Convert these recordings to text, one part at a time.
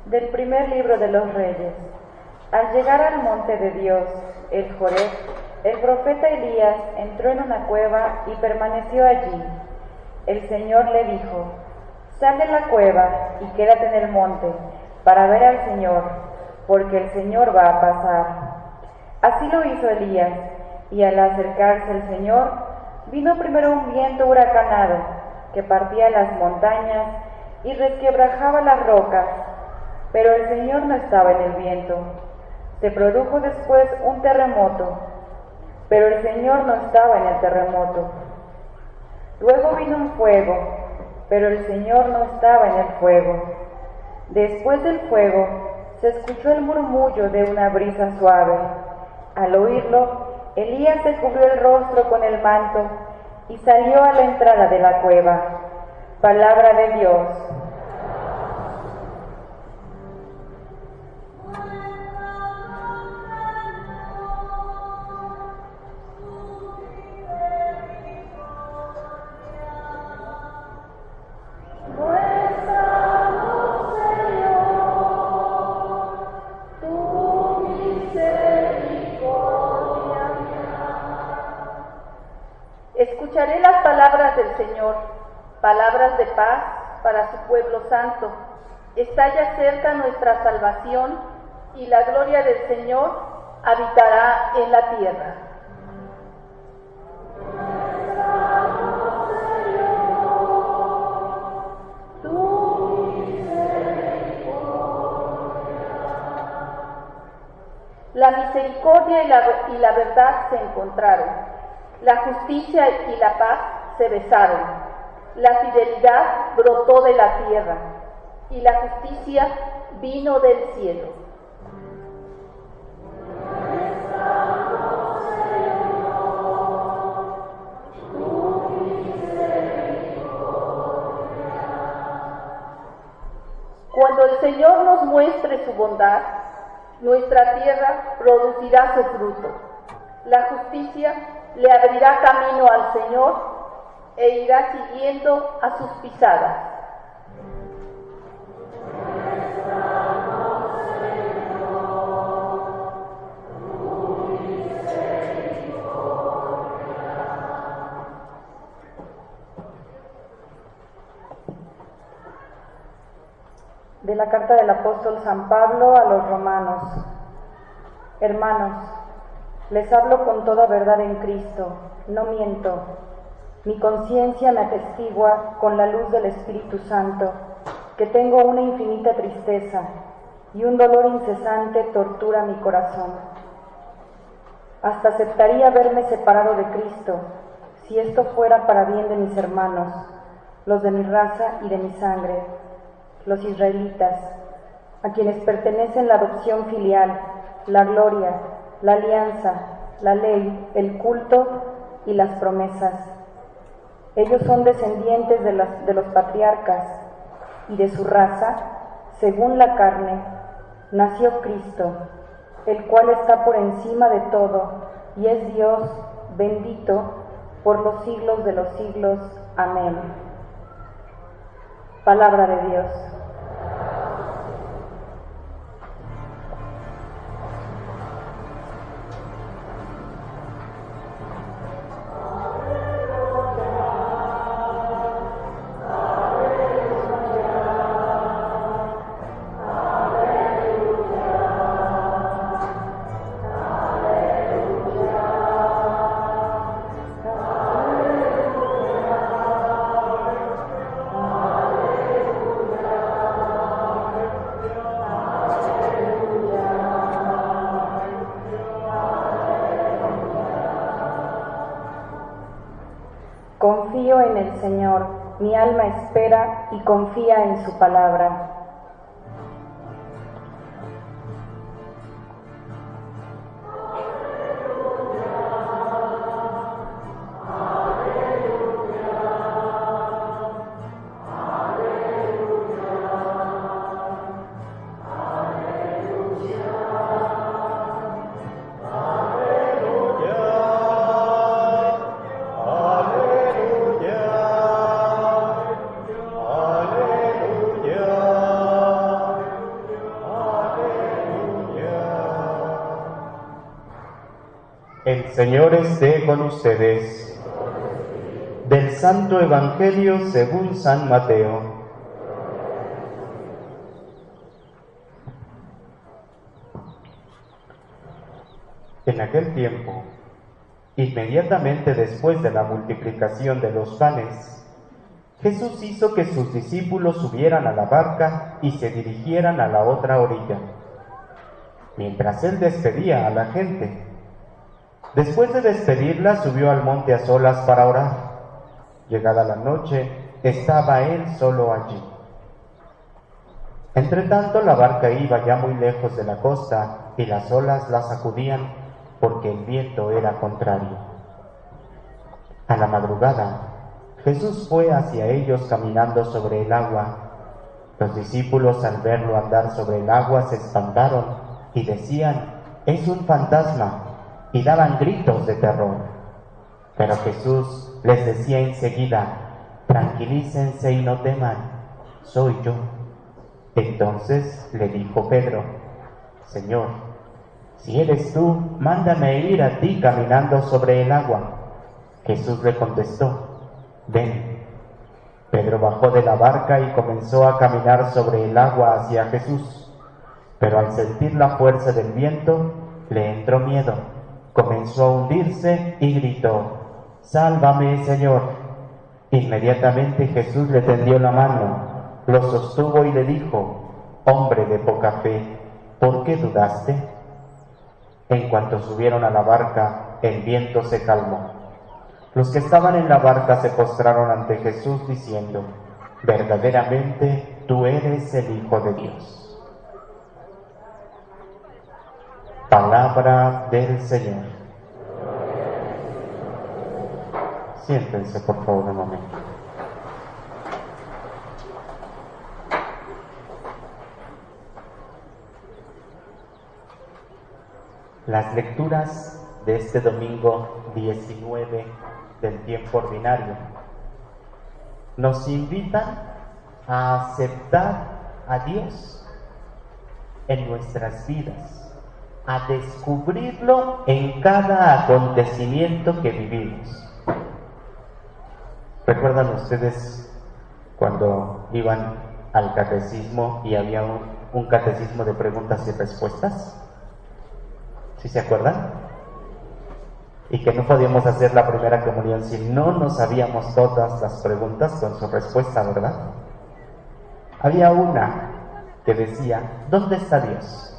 Del primer libro de los Reyes. Al llegar al monte de Dios, el Joreb, el profeta Elías entró en una cueva y permaneció allí. El Señor le dijo: sal de la cueva y quédate en el monte para ver al Señor, porque el Señor va a pasar. Así lo hizo Elías, y al acercarse el Señor, vino primero un viento huracanado que partía las montañas y resquebrajaba las rocas, pero el Señor no estaba en el viento. Se produjo después un terremoto, pero el Señor no estaba en el terremoto. Luego vino un fuego, pero el Señor no estaba en el fuego. Después del fuego se escuchó el murmullo de una brisa suave. Al oírlo, Elías se cubrió el rostro con el manto y salió a la entrada de la cueva. Palabra de Dios. Escucharé las palabras del Señor, palabras de paz para su pueblo santo. Está ya cerca nuestra salvación y la gloria del Señor habitará en la tierra. La misericordia y la verdad se encontraron. La justicia y la paz se besaron. La fidelidad brotó de la tierra y la justicia vino del cielo. Cuando el Señor nos muestre su bondad, nuestra tierra producirá su fruto. La justicia le abrirá camino al Señor e irá siguiendo a sus pisadas. De la carta del apóstol San Pablo a los romanos. Hermanos, les hablo con toda verdad en Cristo, no miento. Mi conciencia me atestigua con la luz del Espíritu Santo que tengo una infinita tristeza y un dolor incesante tortura mi corazón. Hasta aceptaría verme separado de Cristo, si esto fuera para bien de mis hermanos, los de mi raza y de mi sangre, los israelitas, a quienes pertenecen la adopción filial, la gloria, la alianza, la ley, el culto y las promesas. Ellos son descendientes de los patriarcas, y de su raza, según la carne, nació Cristo, el cual está por encima de todo, y es Dios bendito por los siglos de los siglos. Amén. Palabra de Dios. Confío en el Señor, mi alma espera y confía en su palabra. Aleluya. El Señor esté con ustedes. Del Santo Evangelio según San Mateo. En aquel tiempo, inmediatamente después de la multiplicación de los panes, Jesús hizo que sus discípulos subieran a la barca y se dirigieran a la otra orilla, mientras él despedía a la gente. Después de despedirla, subió al monte a solas para orar. Llegada la noche, estaba él solo allí. Entretanto, la barca iba ya muy lejos de la costa y las olas la sacudían porque el viento era contrario. A la madrugada, Jesús fue hacia ellos caminando sobre el agua. Los discípulos, al verlo andar sobre el agua, se espantaron y decían: «Es un fantasma», y daban gritos de terror. Pero Jesús les decía enseguida: «Tranquilícense y no teman, soy yo». Entonces le dijo Pedro: «Señor, si eres tú, mándame ir a ti caminando sobre el agua». Jesús le contestó: «Ven». Pedro bajó de la barca y comenzó a caminar sobre el agua hacia Jesús, pero al sentir la fuerza del viento, le entró miedo. Comenzó a hundirse y gritó: «¡Sálvame, Señor!». Inmediatamente Jesús le tendió la mano, lo sostuvo y le dijo: «Hombre de poca fe, ¿por qué dudaste?». En cuanto subieron a la barca, el viento se calmó. Los que estaban en la barca se postraron ante Jesús diciendo: «Verdaderamente tú eres el Hijo de Dios». Palabra del Señor. Siéntense, por favor, un momento. Las lecturas de este domingo 19 del tiempo ordinario nos invitan a aceptar a Dios en nuestras vidas, a descubrirlo en cada acontecimiento que vivimos. ¿Recuerdan ustedes cuando iban al catecismo y había un catecismo de preguntas y respuestas? ¿Sí se acuerdan? Y que no podíamos hacer la primera comunión si no nos sabíamos todas las preguntas con su respuesta, ¿verdad? Había una que decía: ¿dónde está Dios?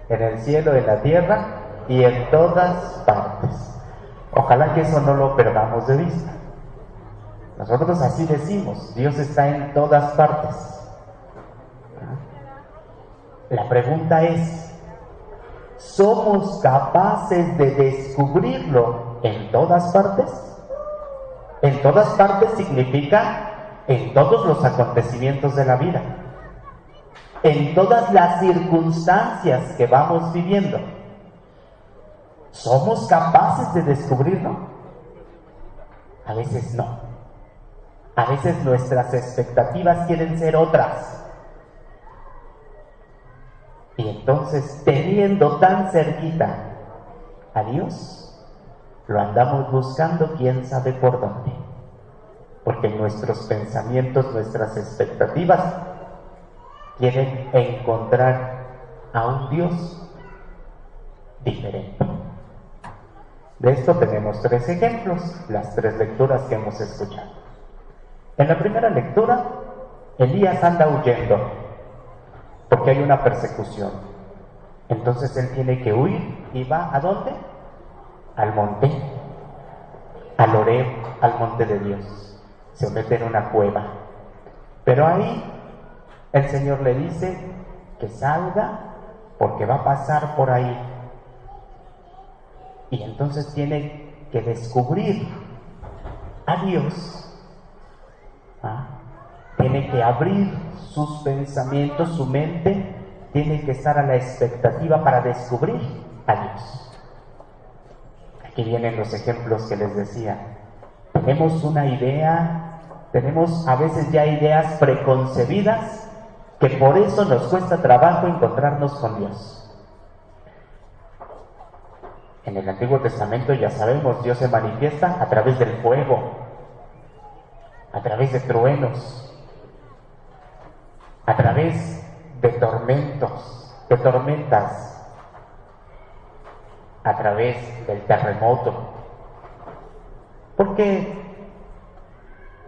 En el cielo, en la tierra y en todas partes. Ojalá que eso no lo perdamos de vista. Nosotros así decimos: Dios está en todas partes. La pregunta es: ¿somos capaces de descubrirlo en todas partes? En todas partes significa en todos los acontecimientos de la vida, en todas las circunstancias que vamos viviendo. ¿Somos capaces de descubrirlo? A veces no. A veces nuestras expectativas quieren ser otras. Y entonces, teniendo tan cerquita a Dios, lo andamos buscando quién sabe por dónde. Porque nuestros pensamientos, nuestras expectativas quieren encontrar a un Dios diferente. De esto tenemos 3 ejemplos, las 3 lecturas que hemos escuchado. En la primera lectura, Elías anda huyendo porque hay una persecución. Entonces él tiene que huir y va ¿a dónde? Al monte, al Horeb, al monte de Dios. Se mete en una cueva. Pero ahí el Señor le dice que salga porque va a pasar por ahí. Y entonces tiene que descubrir a Dios. Tiene que abrir sus pensamientos, su mente, tiene que estar a la expectativa para descubrir a Dios. Aquí vienen los ejemplos que les decía. Tenemos una idea, tenemos a veces ya ideas preconcebidas que por eso nos cuesta trabajo encontrarnos con Dios. En el Antiguo Testamento, ya sabemos, Dios se manifiesta a través del fuego, a través de truenos, a través de tormentas, a través del terremoto, porque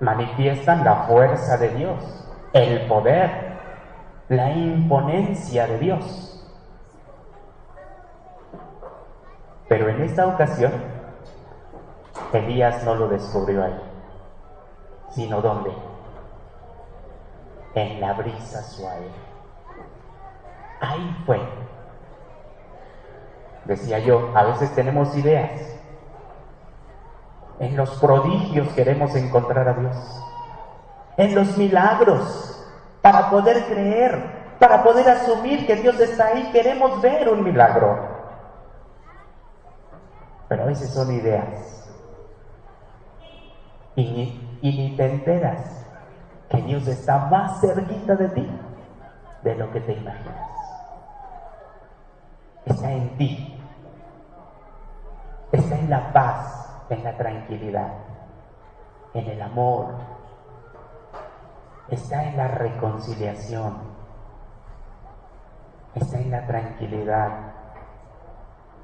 manifiestan la fuerza de Dios, el poder, la imponencia de Dios. Pero en esta ocasión, Elías no lo descubrió ahí, sino ¿dónde? En la brisa suave. Ahí fue. Decía yo, a veces tenemos ideas. En los prodigios queremos encontrar a Dios. En los milagros, para poder creer, para poder asumir que Dios está ahí, queremos ver un milagro. Pero a veces son ideas. Y ni te enteras que Dios está más cerquita de ti de lo que te imaginas. Está en ti. Está en la paz, en la tranquilidad, en el amor. Está en la reconciliación. Está en la tranquilidad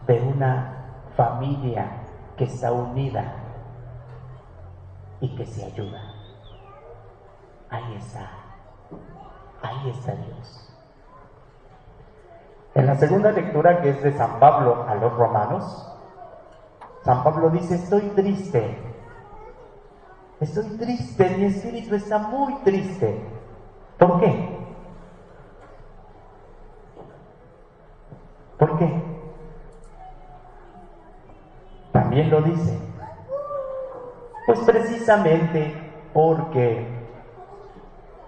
de una familia que está unida y que se ayuda. Ahí está Dios. En la segunda lectura, que es de San Pablo a los Romanos, San Pablo dice: estoy triste, mi espíritu está muy triste. ¿Por qué? ¿Por qué? También lo dice, pues precisamente porque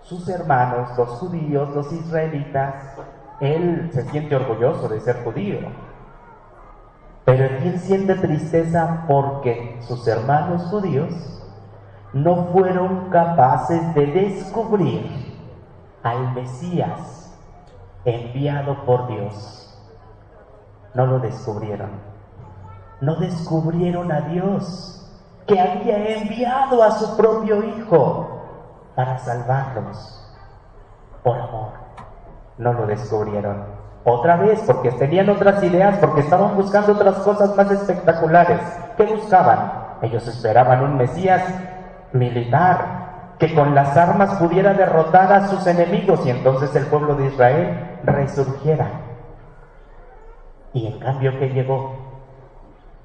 sus hermanos, los judíos, los israelitas, él se siente orgulloso de ser judío, pero él siente tristeza porque sus hermanos judíos no fueron capaces de descubrir al Mesías enviado por Dios. No lo descubrieron. No descubrieron a Dios, que había enviado a su propio Hijo para salvarlos por amor. No lo descubrieron. Otra vez, porque tenían otras ideas, porque estaban buscando otras cosas más espectaculares. ¿Qué buscaban? Ellos esperaban un Mesías militar, que con las armas pudiera derrotar a sus enemigos y entonces el pueblo de Israel resurgiera. Y en cambio, ¿qué llegó?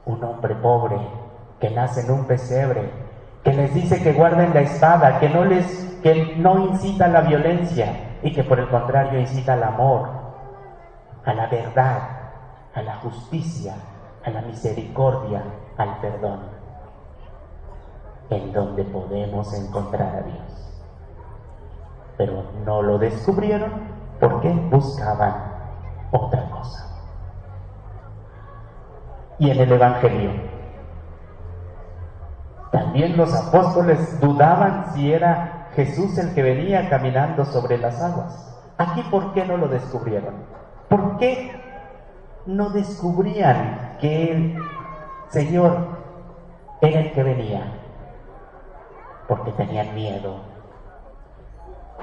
Un hombre pobre que nace en un pesebre, que les dice que guarden la espada, que no incita a la violencia y que por el contrario incita al amor, a la verdad, a la justicia, a la misericordia, al perdón, en donde podemos encontrar a Dios. Pero no lo descubrieron porque buscaban otra cosa. Y en el Evangelio, también los apóstoles dudaban si era Jesús el que venía caminando sobre las aguas. Aquí, ¿por qué no lo descubrieron? ¿Por qué no descubrían que el Señor era el que venía? Porque tenían miedo.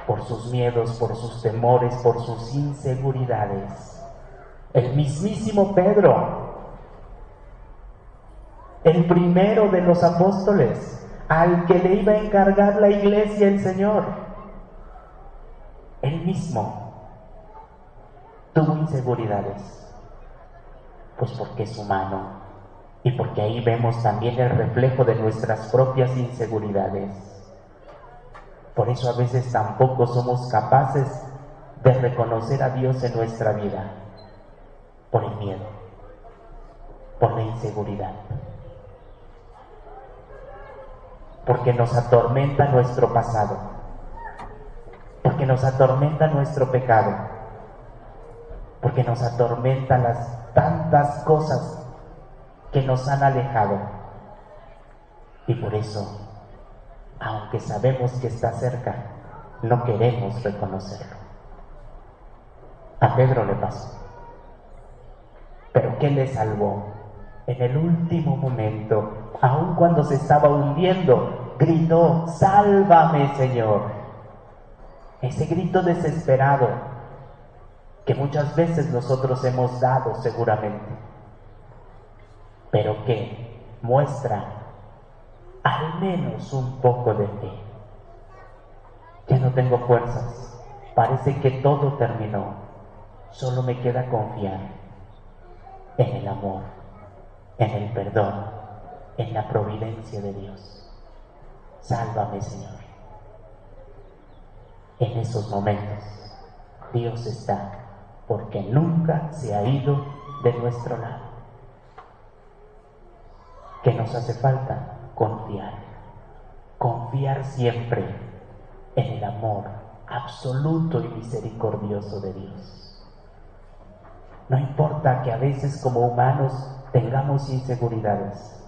Por sus miedos, por sus temores, por sus inseguridades. El mismísimo Pedro, el primero de los apóstoles, al que le iba a encargar la iglesia el Señor, él mismo tuvo inseguridades, pues porque es humano y porque ahí vemos también el reflejo de nuestras propias inseguridades. Por eso a veces tampoco somos capaces de reconocer a Dios en nuestra vida, por el miedo, por la inseguridad. Porque nos atormenta nuestro pasado, porque nos atormenta nuestro pecado, porque nos atormentan las tantas cosas que nos han alejado. Y por eso, aunque sabemos que está cerca, no queremos reconocerlo. A Pedro le pasó. Pero ¿qué le salvó? En el último momento, aun cuando se estaba hundiendo, gritó: ¡sálvame, Señor! Ese grito desesperado que muchas veces nosotros hemos dado seguramente, pero que muestra al menos un poco de fe. Ya no tengo fuerzas, parece que todo terminó, solo me queda confiar en el amor, en el perdón, en la providencia de Dios. Sálvame, Señor. En esos momentos Dios está, porque nunca se ha ido de nuestro lado. ¿Qué nos hace falta? Confiar siempre en el amor absoluto y misericordioso de Dios. No importa que a veces como humanos tengamos inseguridades,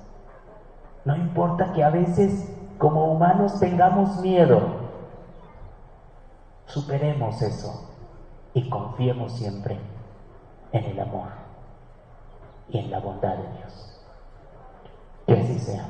no importa que a veces como humanos tengamos miedo, superemos eso y confiemos siempre en el amor y en la bondad de Dios. Que así sea.